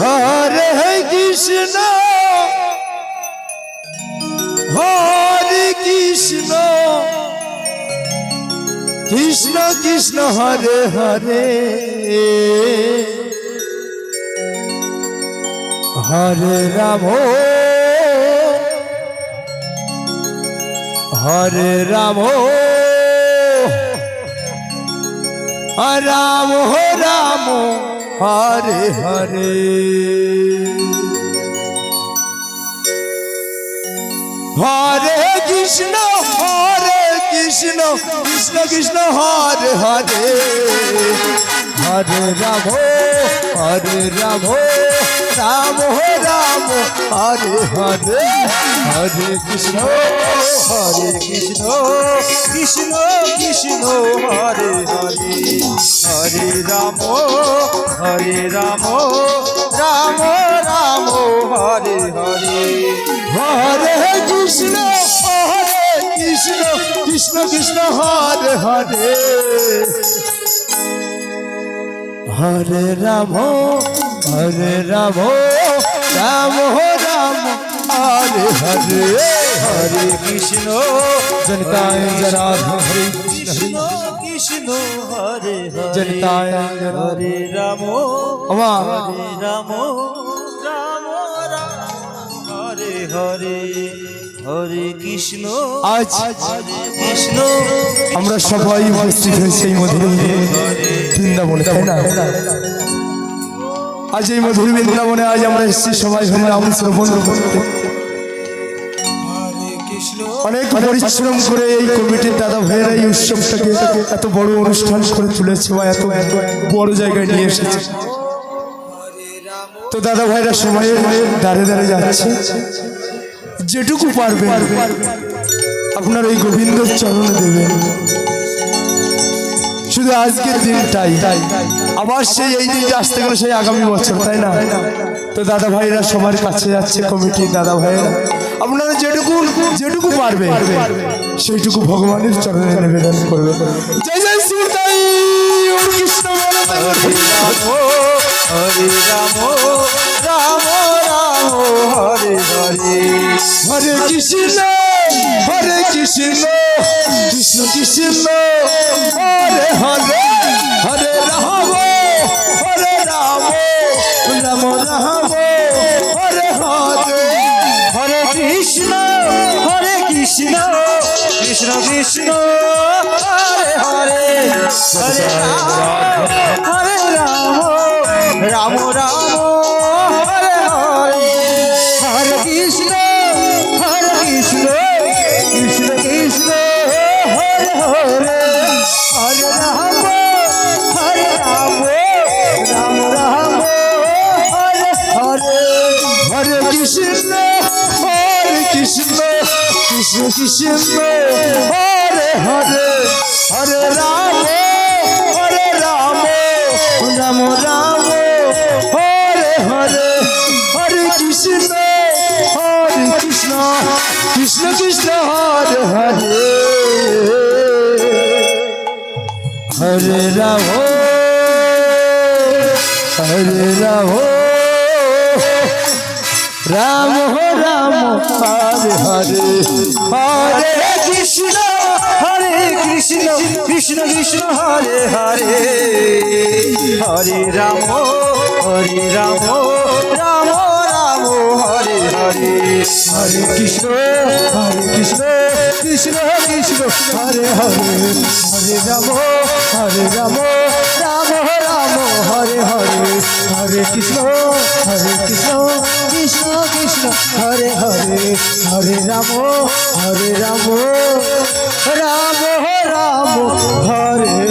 हरे कृष्ण हरे कृष्ण कृष्ण कृष्ण हरे हरे हरे राम हरे राम राम राम हरे हरे हरे कृष्ण कृष्ण कृष्ण हरे हरे हरे राम राम राम हरे हरे हरे कृष्ण कृष्ण कृष्ण हरे हरे हरे राम राम राम हरे हरे हरे कृष्ण कृष्ण कृष्ण हरे हरे हरे राम राम राम हरे हरे हरे कृष्ण जनताय जनार्दन हरे कृष्ण कृष्ण हरे हरे जनताय हरे राम हरे राम राम हरे हरे हरे कृष्ण आज कृष्ण আমরা সবাই উপস্থিত হয়েছি এই মধুর বৃন্দাবনে তাই না আজ এই মধুর বৃন্দাবনে আজ আমরা এসেছি সবাই হরে নাম শ্রবণ করতে অনেক পরিশ্রম করে এই কমিটির দাদা ভাইয়েরা এই উৎসবটাকে এত বড় অনুষ্ঠান করে তুলেছে বা এত বড় জায়গায় নিয়ে এসেছে তো দাদা ভাইরা সময়ের দাঁড়ে দাঁড়ে যাচ্ছে যেটুকু পারবে আপনার এই গোবিন্দর চরণে দেবেন শুধু আজকের দিনটাই আবার সেই এই দিনটা আসতে গেলে সেই আগামী বছর তাই না তো দাদা ভাইরা সবার কাছে যাচ্ছে কমিটির দাদা ভাইরা আপনারা যেটুকু পারবে সেইটুকু ভগবানের চরণে নিবেদন করবে জয় জয় শ্রীতাই কৃষ্ণ হরে রাম রাম রাম হরে হরে হরে কৃষ্ণ কৃষ্ণ কৃষ্ণ হরে হরে হরে রাম রাম রাম হরে হরে হরে কৃষ্ণ কৃষ্ণ কৃষ্ণ হরে হরে হরে রাম রাম হরে হরে হরে কৃষ্ণ কৃষ্ণ কৃষ্ণ হরে হরে হরে রাম রাম রাম হরে হরে হরে কৃষ্ণ কৃষ্ণ কৃষ্ণ হরে হরে হরে রাম রাম রাম হরে হরে হরে কৃষ্ণ কৃষ্ণ কৃষ্ণ হরে হরে হরে রাম রাম রাম হরে হরে হরে কৃষ্ণ কৃষ্ণ কৃষ্ণ হরে হরে হরে রাম রাম রাম হরে হরে হরে কৃষ্ণ কৃষ্ণ হরে হরে হরে রাম রাম রাম হরে হরে হরে কৃষ্ণ কৃষ্ণ হরে হরে হরে রাম রাম রাম হরে